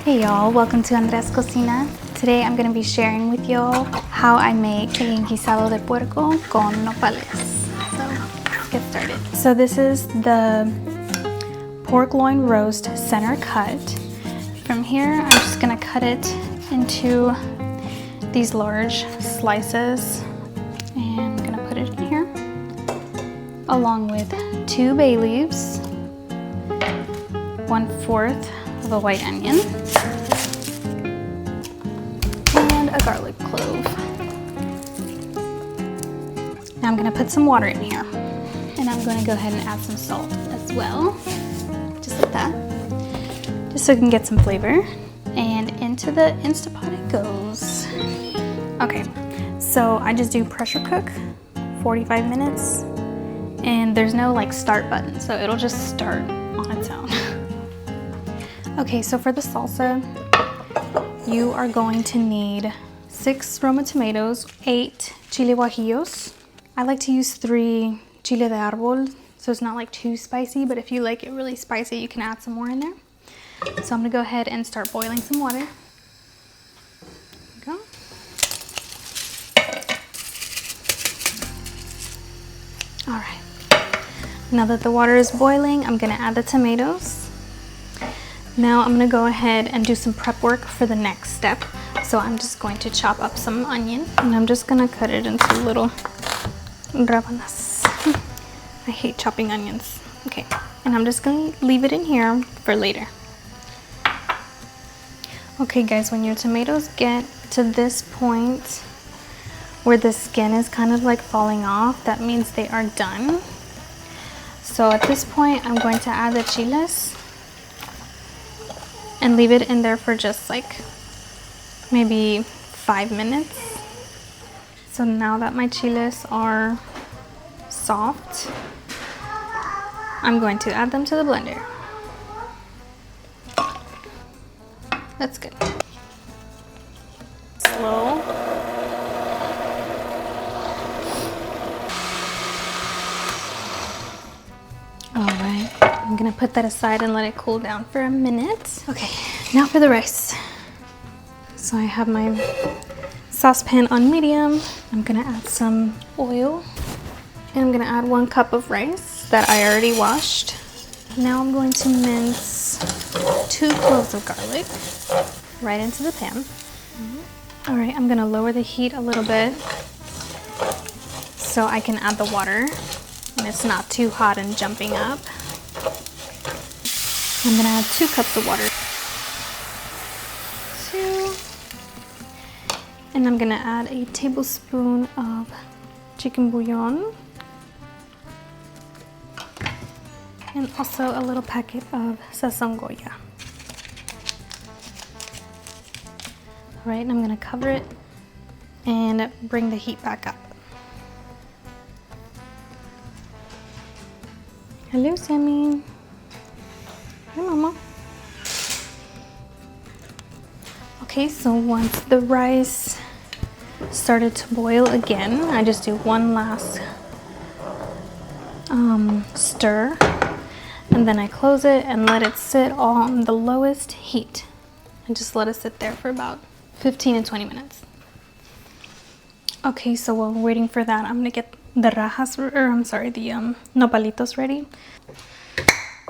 Hey y'all, welcome to Andres Cocina. Today I'm going to be sharing with y'all how I make a guisado de puerco con nopales. So let's get started. So this is the pork loin roast center cut. From here I'm just going to cut it into these large slices and I'm going to put it in here along with 2 bay leaves, 1/4 of a white onion, and a garlic clove. Now I'm gonna put some water in here, and I'm gonna go ahead and add some salt as well, just like that, just so it can get some flavor. And into the Instapot it goes. Okay, so I just do pressure cook 45 minutes, and there's no like start button, so it'll just start on its own. Okay, so for the salsa, you are going to need 6 Roma tomatoes, 8 chile guajillos. I like to use 3 chile de árbol, so it's not like too spicy, but if you like it really spicy, you can add some more in there. So I'm gonna go ahead and start boiling some water. There we go. All right, now that the water is boiling, I'm gonna add the tomatoes. Now I'm gonna go ahead and do some prep work for the next step. So I'm just going to chop up some onion and I'm just gonna cut it into little rabanas. I hate chopping onions. Okay, and I'm just gonna leave it in here for later. Okay guys, when your tomatoes get to this point where the skin is kind of like falling off, that means they are done. So at this point, I'm going to add the chiles and leave it in there for just like maybe 5 minutes. So now that my chiles are soft, I'm going to add them to the blender. That's good. Slow. All right. I'm gonna put that aside and let it cool down for a minute. Okay, now for the rice. So I have my saucepan on medium. I'm gonna add some oil and I'm gonna add 1 cup of rice that I already washed. Now I'm going to mince 2 cloves of garlic right into the pan. All right, I'm gonna lower the heat a little bit so I can add the water and it's not too hot and jumping up. I'm gonna add 2 cups of water. 2. And I'm gonna add a tablespoon of chicken bouillon. And also a little packet of sazon Goya. All right, and I'm gonna cover it and bring the heat back up. Hello, Sammy. Hi, Mama. Okay, so once the rice started to boil again, I just do 1 last stir, and then I close it and let it sit on the lowest heat, and just let it sit there for about 15 to 20 minutes. Okay, so while we're waiting for that, I'm gonna get the rajas, or I'm sorry, the nopalitos ready.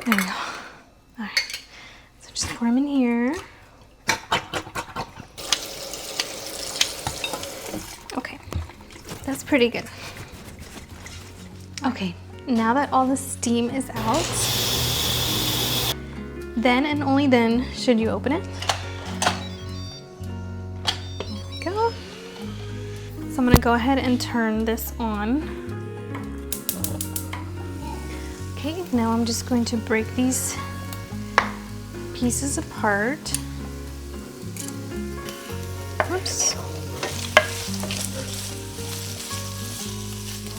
There we go. All right, so just pour them in here. Okay, that's pretty good. Okay, now that all the steam is out, then and only then should you open it. There we go. So I'm gonna go ahead and turn this on. Okay, now I'm just going to break these pieces apart. Oops.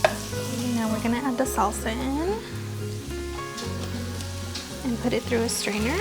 Okay, now we're gonna add the salsa in and put it through a strainer.